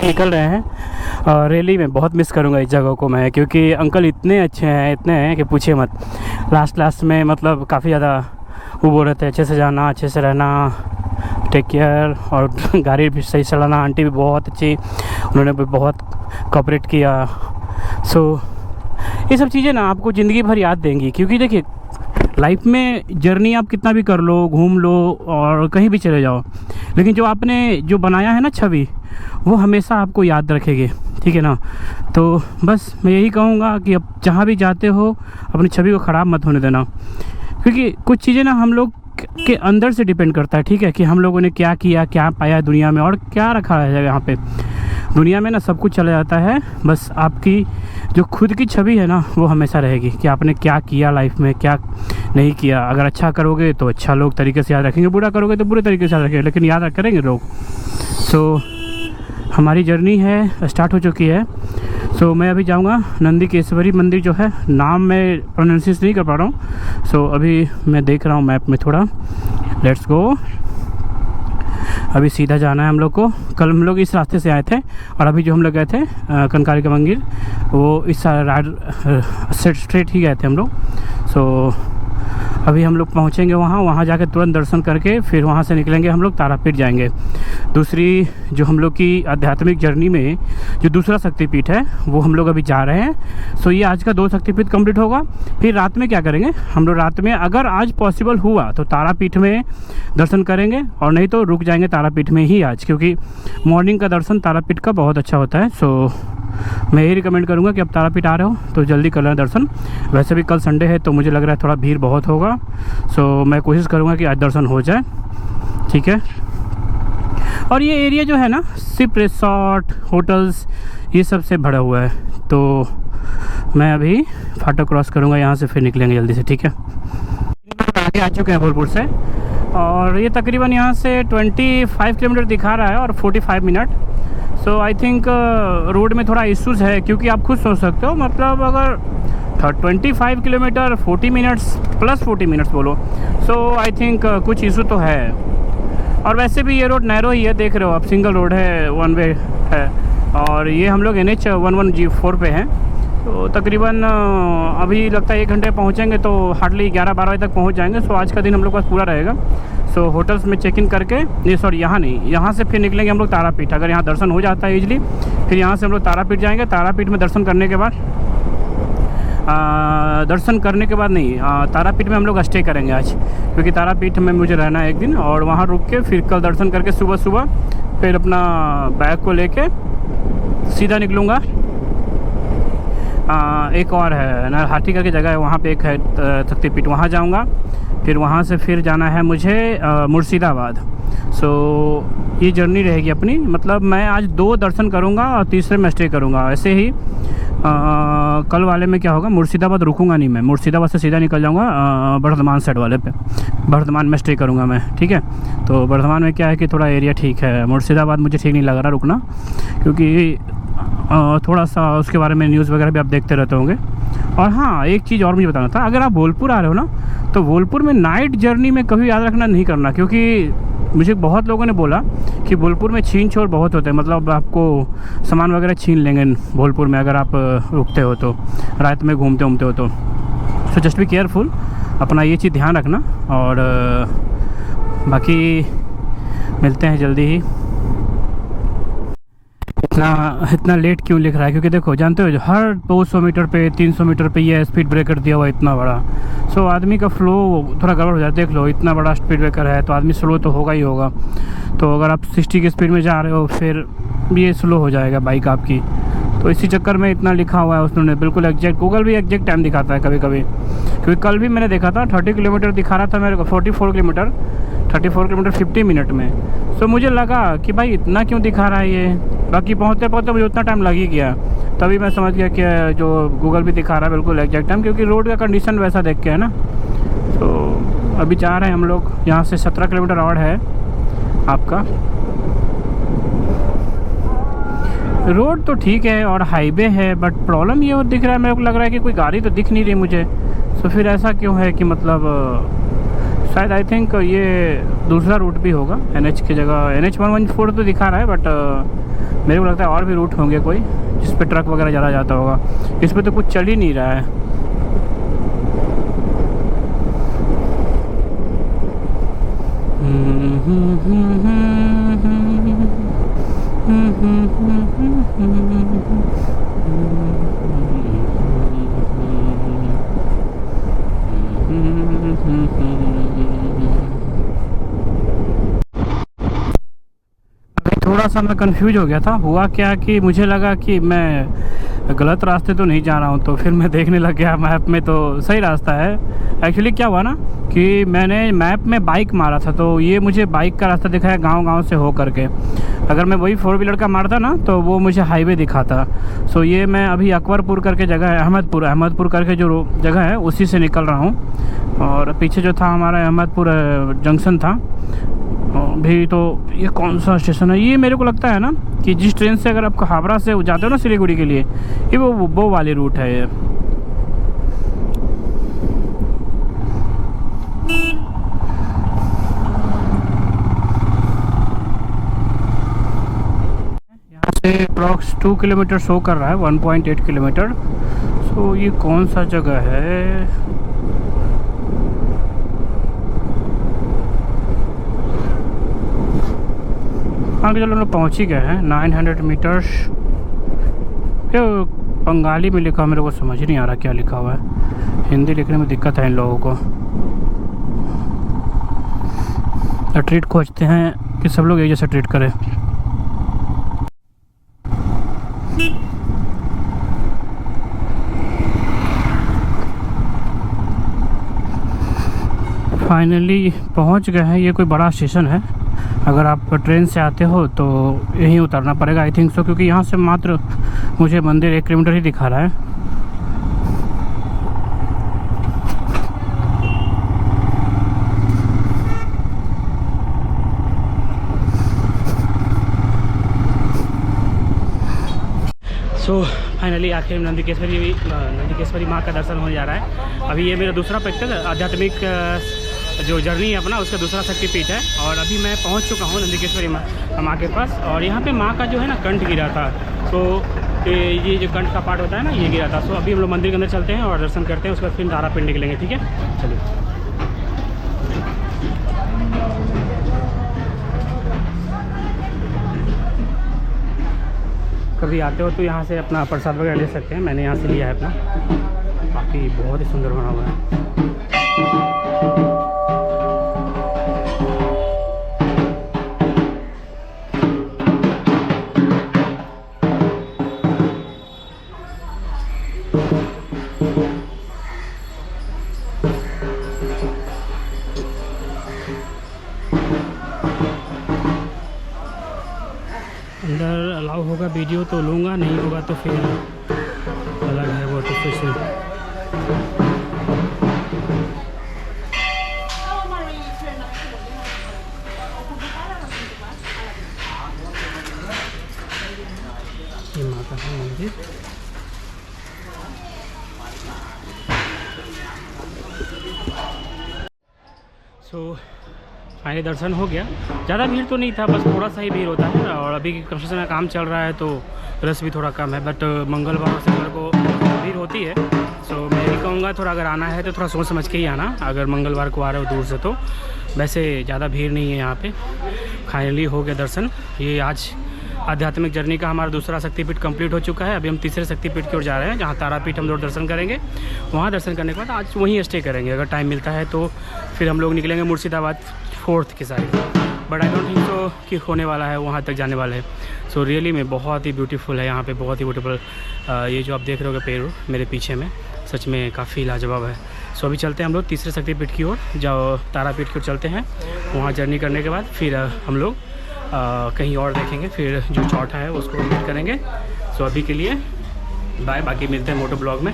निकल रहे हैं और रैली में बहुत मिस करूँगा इस जगह को मैं, क्योंकि अंकल इतने अच्छे हैं, इतने हैं कि पूछिए मत। लास्ट में मतलब काफ़ी ज़्यादा वो बोल रहे थे अच्छे से जाना, अच्छे से रहना, टेक केयर, और गाड़ी भी सही चलाना। आंटी भी बहुत अच्छी, उन्होंने भी बहुत कोऑपरेट किया। सो ये सब चीज़ें ना आपको ज़िंदगी भर याद देंगी, क्योंकि देखिए लाइफ में जर्नी आप कितना भी कर लो, घूम लो और कहीं भी चले जाओ, लेकिन जो आपने जो बनाया है ना छवि, वो हमेशा आपको याद रखेगी, ठीक है ना। तो बस मैं यही कहूँगा कि अब जहाँ भी जाते हो अपनी छवि को ख़राब मत होने देना, क्योंकि कुछ चीज़ें ना हम लोग के अंदर से डिपेंड करता है, ठीक है, कि हम लोगों ने क्या किया, क्या पाया दुनिया में और क्या रखा है यहाँ पे। दुनिया में ना सब कुछ चला जाता है, बस आपकी जो खुद की छवि है ना वो हमेशा रहेगी कि आपने क्या किया लाइफ में, क्या नहीं किया। अगर अच्छा करोगे तो अच्छा लोग तरीके से याद रखेंगे, बुरा करोगे तो बुरे तरीके से याद रखेंगे, लेकिन याद करेंगे लोग। सो हमारी जर्नी है स्टार्ट हो चुकी है। सो मैं अभी जाऊंगा नंदी केसवरी मंदिर, जो है नाम मैं प्रोनाउंसिएशन नहीं कर पा रहा हूँ। सो अभी मैं देख रहा हूँ मैप में थोड़ा। Let's go. अभी सीधा जाना है हम लोग को। कल हम लोग इस रास्ते से आए थे और अभी जो हम लोग गए थे कंकाली का मंदिर, वो इस स्ट्रेट ही गए थे हम लोग। सो अभी हम लोग पहुँचेंगे वहाँ जाकर तुरंत दर्शन करके फिर वहाँ से निकलेंगे हम लोग तारापीठ जाएंगे। दूसरी जो हम लोग की आध्यात्मिक जर्नी में जो दूसरा शक्तिपीठ है वो हम लोग अभी जा रहे हैं। सो ये आज का 2 शक्तिपीठ कंप्लीट होगा। फिर रात में क्या करेंगे हम लोग, रात में अगर आज पॉसिबल हुआ तो तारापीठ में दर्शन करेंगे, और नहीं तो रुक जाएंगे तारापीठ में ही आज, क्योंकि मॉर्निंग का दर्शन तारापीठ का बहुत अच्छा होता है। सो मैं यही रिकमेंड करूँगा कि अब तारापीठ आ रहे हो तो जल्दी कर लें दर्शन। वैसे भी कल संडे है तो मुझे लग रहा है थोड़ा भीड़ बहुत होगा। सो मैं कोशिश करूँगा कि आज दर्शन हो जाए, ठीक है। और ये एरिया जो है ना सिर्फ रिसॉर्ट, होटल्स, ये सब से भरा हुआ है। तो मैं अभी फाटक क्रॉस करूँगा यहाँ से, फिर निकलेंगे जल्दी से, ठीक है। आगे आ चुके हैं भोलपुर से, और ये तकरीबन यहाँ से 25 किलोमीटर दिखा रहा है और 45 minute. So I think road में थोड़ा इश्यूज़ है, क्योंकि आप खुद सोच सकते हो, मतलब अगर 25 किलोमीटर 40 मिनट्स प्लस 40 मिनट्स बोलो, सो आई थिंक कुछ इशू तो है। और वैसे भी ये रोड नैरो ही है, देख रहे हो आप, सिंगल रोड है, 1 वे है। और ये हम लोग NH 11G4 पे हैं। तो तकरीबन अभी लगता है 1 घंटे पहुँचेंगे, तो हार्डली 11-12 बजे तक पहुँच जाएंगे। सो आज का दिन हम लोग का पूरा रहेगा। सो होटल्स में चेक इन करके, ये सॉरी यहाँ नहीं, यहाँ से फिर निकलेंगे हम लोग तारापीठ। अगर यहाँ दर्शन हो जाता है ईजिली, फिर यहाँ से हम लोग तारापीठ जाएंगे। तारापीठ में दर्शन करने के बाद तारापीठ में हम लोग स्टे करेंगे आज, क्योंकि तारापीठ में मुझे रहना है एक दिन, और वहाँ रुक के फिर कल दर्शन करके सुबह फिर अपना बैग को लेके सीधा निकलूँगा। एक और है नरहाटी करके जगह है, वहाँ पे एक है शक्तिपीठ, वहाँ जाऊँगा। फिर वहाँ से फिर जाना है मुझे मुर्शिदाबाद। सो ये जर्नी रहेगी अपनी, मतलब मैं आज 2 दर्शन करूँगा और तीसरे में स्टे करूँगा। ऐसे ही कल वाले में क्या होगा, मुर्शिदाबाद रुकूंगा नहीं मैं, मुर्शिदाबाद से सीधा निकल जाऊँगा बर्धमान साइड वाले पे। बर्धमान में स्टे करूँगा मैं, ठीक है। तो बर्धमान में क्या है कि थोड़ा एरिया ठीक है, मुर्शिदाबाद मुझे ठीक नहीं लग रहा रुकना, क्योंकि थोड़ा सा उसके बारे में न्यूज़ वगैरह भी आप देखते रहते होंगे। और हाँ, एक चीज़ और मुझे बताना था, अगर आप भोलपुर आ रहे हो ना, तो भोलपुर में नाइट जर्नी में कभी याद रखना नहीं करना, क्योंकि मुझे बहुत लोगों ने बोला कि भोलपुर में छीन छोर बहुत होते हैं, मतलब आपको सामान वगैरह छीन लेंगे भोलपुर में अगर आप रुकते हो तो, रात में घूमते हो तो। सो जस्ट बी केयरफुल, अपना ये चीज़ ध्यान रखना। और बाकी मिलते हैं जल्दी ही। इतना लेट क्यों लिख रहा है, क्योंकि देखो जानते हो हर 200 मीटर पे 300 मीटर पे ये स्पीड ब्रेकर दिया हुआ है इतना बड़ा। सो आदमी का फ्लो थोड़ा गड़बड़ हो जाता है। देख लो इतना बड़ा स्पीड ब्रेकर है तो आदमी स्लो तो होगा ही होगा। तो अगर आप 60 की स्पीड में जा रहे हो फिर ये स्लो हो जाएगा बाइक आपकी। तो इसी चक्कर में इतना लिखा हुआ है उसने, बिल्कुल एग्जैक्ट। गूगल भी एग्जैक्ट टाइम दिखाता है कभी कभी, क्योंकि कल भी मैंने देखा था 30 किलोमीटर दिखा रहा था मेरे को, 34 किलोमीटर 50 मिनट में। सो मुझे लगा कि भाई इतना क्यों दिखा रहा है ये, बाकी पहुँचते मुझे उतना टाइम लग ही गया। तभी मैं समझ गया कि जो गूगल भी दिखा रहा है बिल्कुल एग्जैक्ट टाइम, क्योंकि रोड का कंडीशन वैसा देख के है ना। तो अभी जा रहे हैं हम लोग, यहाँ से 17 किलोमीटर और है आपका। रोड तो ठीक है और हाईवे है, बट प्रॉब्लम ये दिख रहा है, मेरे को लग रहा है कि कोई गाड़ी तो दिख नहीं रही मुझे। तो फिर ऐसा क्यों है कि मतलब शायद आई थिंक ये दूसरा रूट भी होगा NH की जगह। NH 114 तो दिखा रहा है, बट मेरे को लगता है और भी रूट होंगे कोई जिस पे ट्रक वगैरह ज़्यादा जाता होगा। इस पे तो कुछ चल ही नहीं रहा है। थोड़ा सा मैं कंफ्यूज हो गया था। हुआ क्या कि मुझे लगा कि मैं गलत रास्ते तो नहीं जा रहा हूँ, तो फिर मैं देखने लग गया मैप में तो सही रास्ता है। एक्चुअली क्या हुआ ना कि मैंने मैप में बाइक मारा था, तो ये मुझे बाइक का रास्ता दिखाया गांव-गांव से हो करके। अगर मैं वही 4 व्हीलर का मारता ना तो वो मुझे हाईवे दिखाता। सो ये मैं अभी अकबरपुर करके जगह है, अहमदपुर करके जो जगह है उसी से निकल रहा हूँ। और पीछे जो था हमारा अहमदपुर जंक्शन था भी। तो ये कौन सा स्टेशन है? ये मेरे को लगता है ना कि जिस ट्रेन से अगर आप हावड़ा से जाते हो ना सिलीगुड़ी के लिए, ये वो वाली रूट है ये। यहाँ से अप्रॉक्स 2 किलोमीटर शो कर रहा है, 1.8 किलोमीटर। सो ये कौन सा जगह है? आगे चलो, लोग पहुँच ही गए हैं। 900 मीटर्स। ये बंगाली में लिखा, मेरे को समझ नहीं आ रहा क्या लिखा हुआ है। हिंदी लिखने में दिक्कत है इन लोगों को। ट्रीट खोजते हैं कि सब लोग एक जैसा ट्रीट करें। फाइनली पहुंच गए हैं। ये कोई बड़ा स्टेशन है। अगर आप ट्रेन से आते हो तो यहीं उतरना पड़ेगा, आई थिंक सो, क्योंकि यहाँ से मात्र मुझे मंदिर 1 किलोमीटर ही दिखा रहा है। सो फाइनली आखिर नंदीकेश्वरी माँ का दर्शन होने जा रहा है। अभी ये मेरा दूसरा प्रत्यक्ष आध्यात्मिक जो जर्नी है अपना, उसका दूसरा शक्तिपीठ है। और अभी मैं पहुंच चुका हूं नंदीकेश्वरी माँ के पास। और यहाँ पे माँ का जो है ना कंठ गिरा था। तो ये जो कंठ का पार्ट होता है ना, ये गिरा था। सो अभी हम लोग मंदिर के अंदर चलते हैं और दर्शन करते हैं, उसके बाद फिर तारापीठ निकलेंगे। ठीक है, चलिए। कभी आते हो तो यहाँ से अपना प्रसाद वगैरह ले सकते हैं। मैंने यहाँ से लिया है अपना। बाकी बहुत ही सुंदर बना हुआ है। अंदर अलाउ होगा वीडियो तो लूँगा, नहीं होगा तो फिर अलग है वो तो फिर। ये माता का मंदिर। सो फाइनली दर्शन हो गया। ज़्यादा भीड़ तो नहीं था, बस थोड़ा सा ही भीड़ होता है। और अभी कंस्ट्रक्शन का काम चल रहा है तो रश भी थोड़ा कम है। बट मंगलवार और शनिवार को भीड़ होती है। सो मैं भी कहूँगा थोड़ा अगर आना है तो थोड़ा सोच समझ के ही आना, अगर मंगलवार को आ रहे हो दूर से तो। वैसे ज़्यादा भीड़ नहीं है यहाँ पे। फाइनली हो गया दर्शन। ये आज आध्यात्मिक जर्नी का हमारा दूसरा शक्तिपीठ कंप्लीट हो चुका है। अभी हम तीसरे शक्तिपीठ की ओर जा रहे हैं, जहाँ तारापीठ हम लोग दर्शन करेंगे। वहाँ दर्शन करने के बाद आज वहीं स्टे करेंगे। अगर टाइम मिलता है तो फिर हम लोग निकलेंगे मुर्शिदाबाद 4th की side. But I don't think so कि होने वाला है, वहाँ तक जाने वाला है। सो रियली में बहुत ही ब्यूटीफुल है यहाँ पे, बहुत ही ब्यूटीफुल। ये जो आप देख रहे हो पेड़ मेरे पीछे में, सच में काफ़ी लाजवाब है। सो अभी चलते हैं हम लोग तीसरे शक्तिपीठ की ओर, जो तारापीठ की ओर चलते हैं। वहाँ जर्नी करने के बाद फिर हम लोग कहीं और देखेंगे, फिर जो चौथा है उसको मीट करेंगे। सो अभी के लिए बाय, बाकी मिलते हैं मोटो ब्लॉग में।